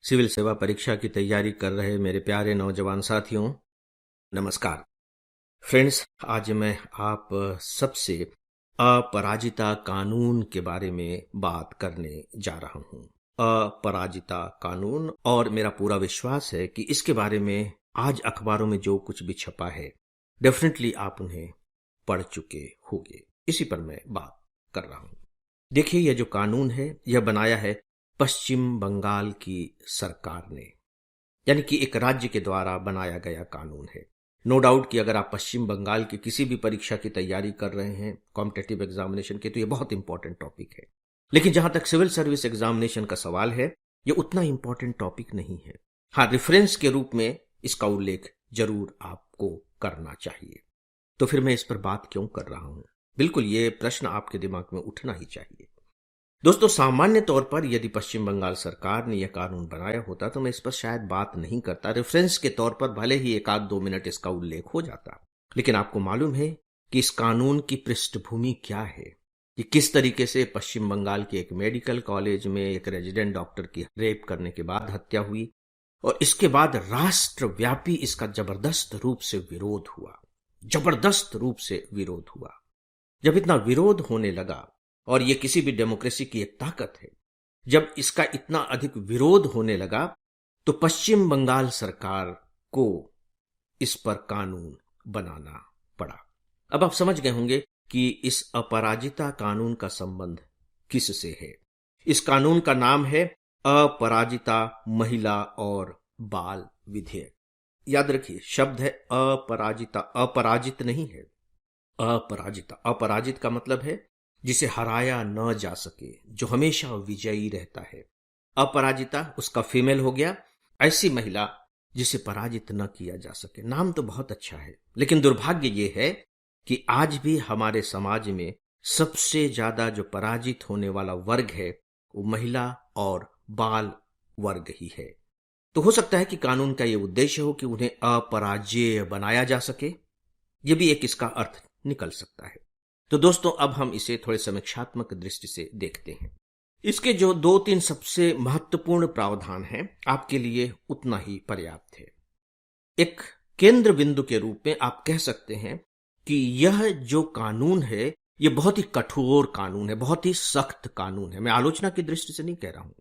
Civil सेवा परीक्षा की तैयारी कर रहे मेरे प्यारे नौजवान साथियों, नमस्कार। फ्रेंड्स, आज मैं आप सबसे अपराजिता कानून के बारे में बात करने जा रहा हूं। अपराजिता कानून, और मेरा पूरा विश्वास है कि इसके बारे में आज अखबारों में जो कुछ भी छपा है, डेफिनेटली आप उन्हें पढ़ चुके होंगे। इसी पर मैं बात कर रहा हूं। देखिए, यह जो कानून है, यह बनाया है पश्चिम बंगाल की सरकार ने, यानी कि एक राज्य के द्वारा बनाया गया कानून है। नो डाउट कि अगर आप पश्चिम बंगाल की किसी भी परीक्षा की तैयारी कर रहे हैं, कॉम्पिटिटिव एग्जामिनेशन की, तो ये बहुत इंपॉर्टेंट टॉपिक है। लेकिन जहां तक सिविल सर्विस एग्जामिनेशन का सवाल है, ये उतना इंपॉर्टेंट टॉपिक नहीं है। हाँ, रेफरेंस के रूप में इसका उल्लेख जरूर आपको करना चाहिए। तो फिर मैं इस पर बात क्यों कर रहा हूं? बिल्कुल, ये प्रश्न आपके दिमाग में उठना ही चाहिए। दोस्तों, सामान्य तौर पर यदि पश्चिम बंगाल सरकार ने यह कानून बनाया होता तो मैं इस पर शायद बात नहीं करता। रेफरेंस के तौर पर भले ही 1-2 मिनट इसका उल्लेख हो जाता, लेकिन आपको मालूम है कि इस कानून की पृष्ठभूमि क्या है, कि किस तरीके से पश्चिम बंगाल के एक मेडिकल कॉलेज में एक रेजिडेंट डॉक्टर की रेप करने के बाद हत्या हुई, और इसके बाद राष्ट्रव्यापी इसका जबरदस्त रूप से विरोध हुआ। जबरदस्त रूप से विरोध हुआ। जब इतना विरोध होने लगा, और यह किसी भी डेमोक्रेसी की एक ताकत है, जब इसका इतना अधिक विरोध होने लगा, तो पश्चिम बंगाल सरकार को इस पर कानून बनाना पड़ा। अब आप समझ गए होंगे कि इस अपराजिता कानून का संबंध किससे है। इस कानून का नाम है अपराजिता महिला और बाल विधेयक। याद रखिए, शब्द है अपराजिता, अपराजित नहीं है, अपराजिता। अपराजित का मतलब है जिसे हराया न जा सके, जो हमेशा विजयी रहता है। अपराजिता उसका फीमेल हो गया, ऐसी महिला जिसे पराजित न किया जा सके। नाम तो बहुत अच्छा है, लेकिन दुर्भाग्य ये है कि आज भी हमारे समाज में सबसे ज्यादा जो पराजित होने वाला वर्ग है, वो महिला और बाल वर्ग ही है। तो हो सकता है कि कानून का ये उद्देश्य हो कि उन्हें अपराजेय बनाया जा सके। ये भी एक इसका अर्थ निकल सकता है। तो दोस्तों, अब हम इसे थोड़े समीक्षात्मक दृष्टि से देखते हैं। इसके जो 2-3 सबसे महत्वपूर्ण प्रावधान हैं, आपके लिए उतना ही पर्याप्त है। एक केंद्र बिंदु के रूप में आप कह सकते हैं कि यह जो कानून है, यह बहुत ही कठोर कानून है, बहुत ही सख्त कानून है। मैं आलोचना की दृष्टि से नहीं कह रहा हूं,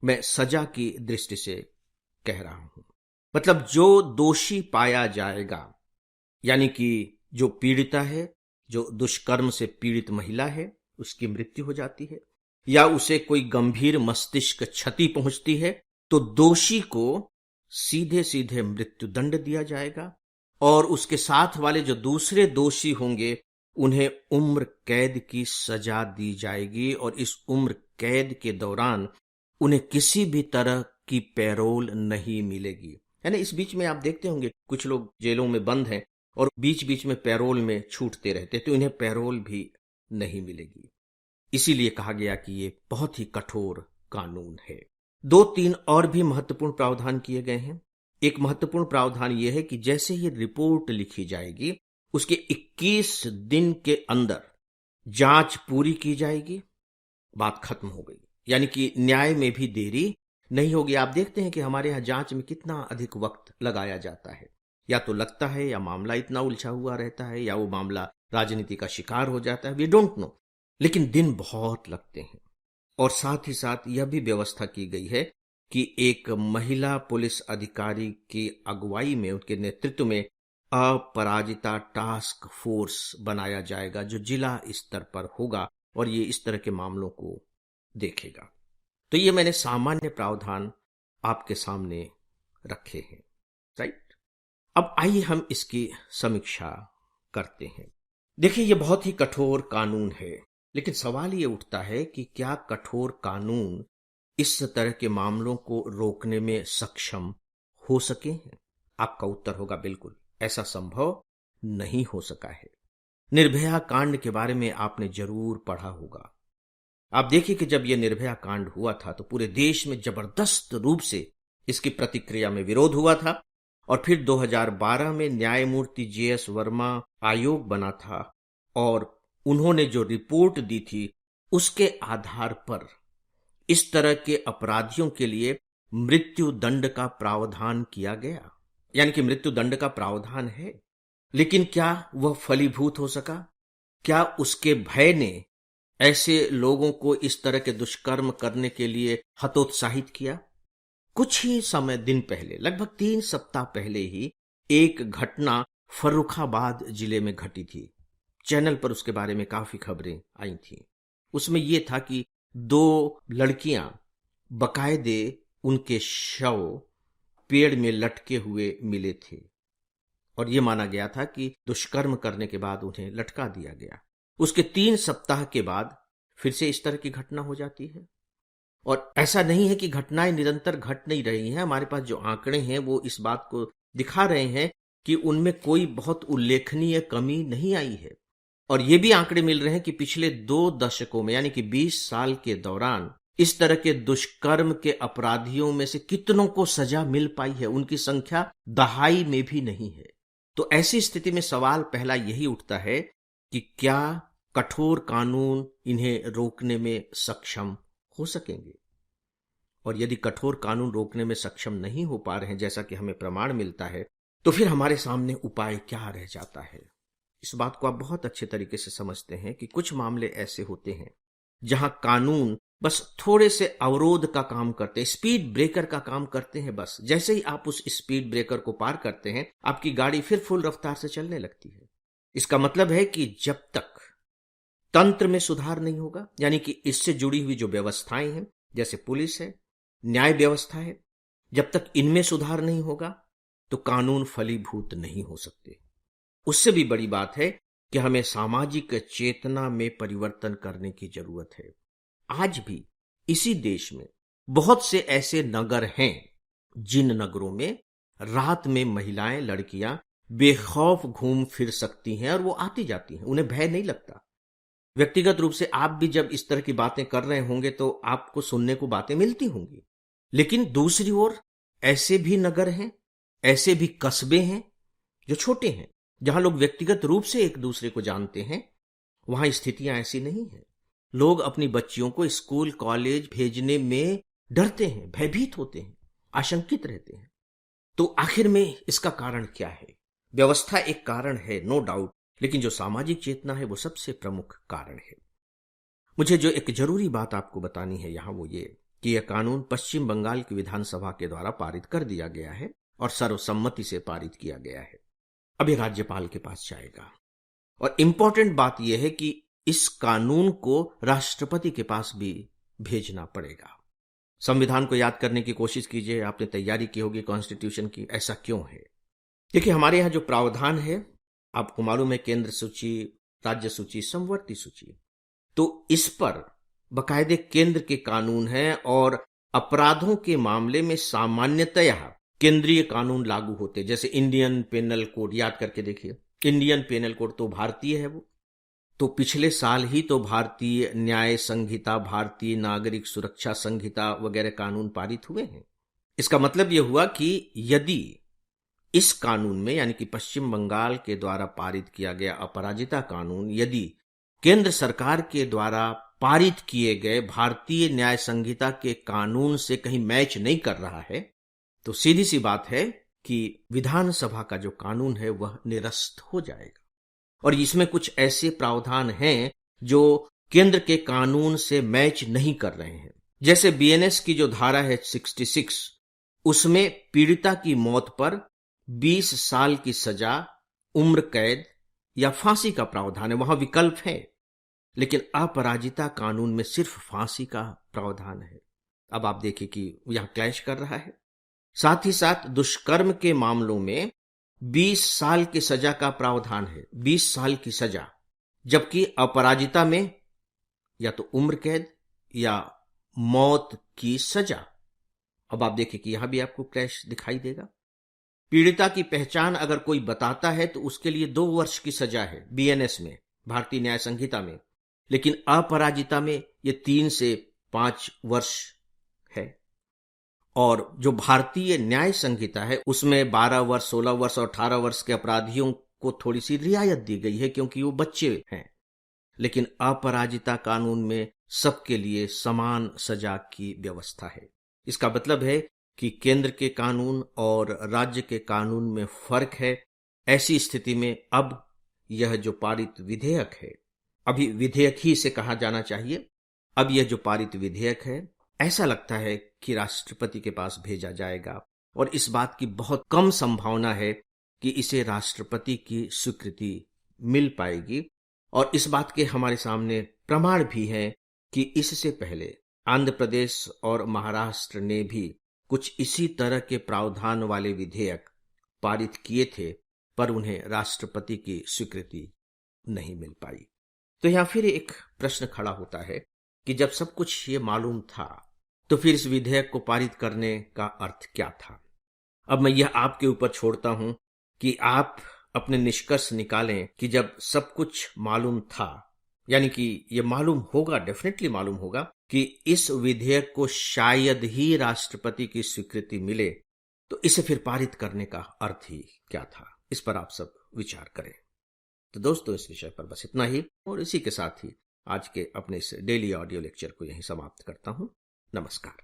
मैं सजा की दृष्टि से कह रहा हूं। मतलब जो दोषी पाया जाएगा, यानी कि जो पीड़िता है, जो दुष्कर्म से पीड़ित महिला है, उसकी मृत्यु हो जाती है, या उसे कोई गंभीर मस्तिष्क क्षति पहुंचती है, तो दोषी को सीधे सीधे मृत्यु दंड दिया जाएगा, और उसके साथ वाले जो दूसरे दोषी होंगे, उन्हें उम्र कैद की सजा दी जाएगी, और इस उम्र कैद के दौरान उन्हें किसी भी तरह की पैरोल नहीं मिलेगी। यानी इस बीच में आप देखते होंगे कुछ लोग जेलों में बंद हैं और बीच बीच में पैरोल में छूटते रहते, तो इन्हें पैरोल भी नहीं मिलेगी। इसीलिए कहा गया कि ये बहुत ही कठोर कानून है। 2-3 और भी महत्वपूर्ण प्रावधान किए गए हैं। एक महत्वपूर्ण प्रावधान यह है कि जैसे ही रिपोर्ट लिखी जाएगी, उसके 21 दिन के अंदर जांच पूरी की जाएगी, बात खत्म हो गई। यानी कि न्याय में भी देरी नहीं होगी। आप देखते हैं कि हमारे यहां जांच में कितना अधिक वक्त लगाया जाता है। या तो लगता है, या मामला इतना उलझा हुआ रहता है, या वो मामला राजनीति का शिकार हो जाता है, वी डोंट नो, लेकिन दिन बहुत लगते हैं। और साथ ही साथ यह भी व्यवस्था की गई है कि एक महिला पुलिस अधिकारी की अगुवाई में, उनके नेतृत्व में अपराजिता टास्क फोर्स बनाया जाएगा, जो जिला स्तर पर होगा और ये इस तरह के मामलों को देखेगा। तो ये मैंने सामान्य प्रावधान आपके सामने रखे हैं, राइट। अब आइए हम इसकी समीक्षा करते हैं। देखिए, यह बहुत ही कठोर कानून है, लेकिन सवाल ये उठता है कि क्या कठोर कानून इस तरह के मामलों को रोकने में सक्षम हो सके हैं? आपका उत्तर होगा बिल्कुल, ऐसा संभव नहीं हो सका है। निर्भया कांड के बारे में आपने जरूर पढ़ा होगा। आप देखिए कि जब यह निर्भया कांड हुआ था, तो पूरे देश में जबरदस्त रूप से इसकी प्रतिक्रिया में विरोध हुआ था, और फिर 2012 में न्यायमूर्ति JS वर्मा आयोग बना था, और उन्होंने जो रिपोर्ट दी थी, उसके आधार पर इस तरह के अपराधियों के लिए मृत्यु दंड का प्रावधान किया गया, यानी कि मृत्यु दंड का प्रावधान है, लेकिन क्या वह फलीभूत हो सका? क्या उसके भय ने ऐसे लोगों को इस तरह के दुष्कर्म करने के लिए हतोत्साहित किया? कुछ ही समय दिन पहले, लगभग 3 सप्ताह पहले ही एक घटना फर्रुखाबाद जिले में घटी थी। चैनल पर उसके बारे में काफी खबरें आई थी। उसमें यह था कि 2 लड़कियां बकायदे उनके शव पेड़ में लटके हुए मिले थे और यह माना गया था कि दुष्कर्म करने के बाद उन्हें लटका दिया गया। उसके 3 सप्ताह के बाद फिर से इस तरह की घटना हो जाती है। और ऐसा नहीं है कि घटनाएं निरंतर घट नहीं रही हैं। हमारे पास जो आंकड़े हैं वो इस बात को दिखा रहे हैं कि उनमें कोई बहुत उल्लेखनीय कमी नहीं आई है। और ये भी आंकड़े मिल रहे हैं कि पिछले 2 दशकों में, यानी कि 20 साल के दौरान, इस तरह के दुष्कर्म के अपराधियों में से कितनों को सजा मिल पाई है, उनकी संख्या दहाई में भी नहीं है। तो ऐसी स्थिति में सवाल पहला यही उठता है कि क्या कठोर कानून इन्हें रोकने में सक्षम हो सकेंगे? और यदि कठोर कानून रोकने में सक्षम नहीं हो पा रहे हैं, जैसा कि हमें प्रमाण मिलता है, तो फिर हमारे सामने उपाय क्या रह जाता है? इस बात को आप बहुत अच्छे तरीके से समझते हैं कि कुछ मामले ऐसे होते हैं जहां कानून बस थोड़े से अवरोध का काम करते हैं, स्पीड ब्रेकर का काम करते हैं। बस जैसे ही आप उस स्पीड ब्रेकर को पार करते हैं, आपकी गाड़ी फिर फुल रफ्तार से चलने लगती है। इसका मतलब है कि जब तक तंत्र में सुधार नहीं होगा, यानी कि इससे जुड़ी हुई जो व्यवस्थाएं हैं, जैसे पुलिस है, न्याय व्यवस्था है, जब तक इनमें सुधार नहीं होगा तो कानून फलीभूत नहीं हो सकते। उससे भी बड़ी बात है कि हमें सामाजिक चेतना में परिवर्तन करने की जरूरत है। आज भी इसी देश में बहुत से ऐसे नगर हैं जिन नगरों में रात में महिलाएं, लड़कियां बेखौफ घूम फिर सकती हैं और वो आती जाती हैं, उन्हें भय नहीं लगता। व्यक्तिगत रूप से आप भी जब इस तरह की बातें कर रहे होंगे तो आपको सुनने को बातें मिलती होंगी। लेकिन दूसरी ओर ऐसे भी नगर हैं, ऐसे भी कस्बे हैं जो छोटे हैं, जहां लोग व्यक्तिगत रूप से एक दूसरे को जानते हैं। वहां स्थितियां ऐसी नहीं है। लोग अपनी बच्चियों को स्कूल कॉलेज भेजने में डरते हैं, भयभीत होते हैं, आशंकित रहते हैं। तो आखिर में इसका कारण क्या है? व्यवस्था एक कारण है, नो डाउट, लेकिन जो सामाजिक चेतना है वो सबसे प्रमुख कारण है। मुझे जो एक जरूरी बात आपको बतानी है यहां वो ये कि यह कानून पश्चिम बंगाल की विधानसभा के द्वारा पारित कर दिया गया है और सर्वसम्मति से पारित किया गया है। अब यह राज्यपाल के पास जाएगा और इंपॉर्टेंट बात यह है कि इस कानून को राष्ट्रपति के पास भी भेजना पड़ेगा। संविधान को याद करने की कोशिश कीजिए, आपने तैयारी की होगी कॉन्स्टिट्यूशन की। ऐसा क्यों है? देखिए, हमारे यहां जो प्रावधान है, आपको मालूम है, केंद्र सूची, राज्य सूची, समवर्ती सूची, तो इस पर बकायदे केंद्र के कानून हैं और अपराधों के मामले में सामान्यतया केंद्रीय कानून लागू होते, जैसे इंडियन पेनल कोड। याद करके देखिए, इंडियन पेनल कोड तो भारतीय है, वो तो पिछले साल ही तो भारतीय न्याय संहिता, भारतीय नागरिक सुरक्षा संहिता वगैरह कानून पारित हुए हैं। इसका मतलब यह हुआ कि यदि इस कानून में, यानी कि पश्चिम बंगाल के द्वारा पारित किया गया अपराजिता कानून, यदि केंद्र सरकार के द्वारा पारित किए गए भारतीय न्याय संहिता के कानून से कहीं मैच नहीं कर रहा है, तो सीधी सी बात है कि विधानसभा का जो कानून है वह निरस्त हो जाएगा। और इसमें कुछ ऐसे प्रावधान हैं जो केंद्र के कानून से मैच नहीं कर रहे हैं। जैसे बीएनएस की जो धारा है 66, उसमें पीड़िता की मौत पर 20 साल की सजा, उम्र कैद या फांसी का प्रावधान है, वहां विकल्प है। लेकिन अपराजिता कानून में सिर्फ फांसी का प्रावधान है। अब आप देखिए कि यहां क्लैश कर रहा है। साथ ही साथ दुष्कर्म के मामलों में 20 साल की सजा का प्रावधान है, 20 साल की सजा, जबकि अपराजिता में या तो उम्र कैद या मौत की सजा। अब आप देखिए कि यहां भी आपको क्लैश दिखाई देगा। पीड़िता की पहचान अगर कोई बताता है तो उसके लिए 2 वर्ष की सजा है बीएनएस में, भारतीय न्याय संहिता में, लेकिन अपराजिता में यह 3 से 5 वर्ष है। और जो भारतीय न्याय संहिता है उसमें 12 वर्ष, 16 वर्ष और 18 वर्ष के अपराधियों को थोड़ी सी रियायत दी गई है क्योंकि वो बच्चे हैं। लेकिन अपराजिता कानून में सबके लिए समान सजा की व्यवस्था है। इसका मतलब है कि केंद्र के कानून और राज्य के कानून में फर्क है। ऐसी स्थिति में अब यह जो पारित विधेयक है, अभी विधेयक ही इसे कहा जाना चाहिए, अब यह जो पारित विधेयक है, ऐसा लगता है कि राष्ट्रपति के पास भेजा जाएगा और इस बात की बहुत कम संभावना है कि इसे राष्ट्रपति की स्वीकृति मिल पाएगी। और इस बात के हमारे सामने प्रमाण भी हैं कि इससे पहले आंध्र प्रदेश और महाराष्ट्र ने भी कुछ इसी तरह के प्रावधान वाले विधेयक पारित किए थे, पर उन्हें राष्ट्रपति की स्वीकृति नहीं मिल पाई। तो यहां फिर एक प्रश्न खड़ा होता है कि जब सब कुछ ये मालूम था तो फिर इस विधेयक को पारित करने का अर्थ क्या था। अब मैं यह आपके ऊपर छोड़ता हूं कि आप अपने निष्कर्ष निकालें कि जब सब कुछ मालूम था, यानी कि यह मालूम होगा, डेफिनेटली मालूम होगा कि इस विधेयक को शायद ही राष्ट्रपति की स्वीकृति मिले, तो इसे फिर पारित करने का अर्थ ही क्या था। इस पर आप सब विचार करें। तो दोस्तों, इस विषय पर बस इतना ही और इसी के साथ ही आज के अपने इस डेली ऑडियो लेक्चर को यहीं समाप्त करता हूं। नमस्कार।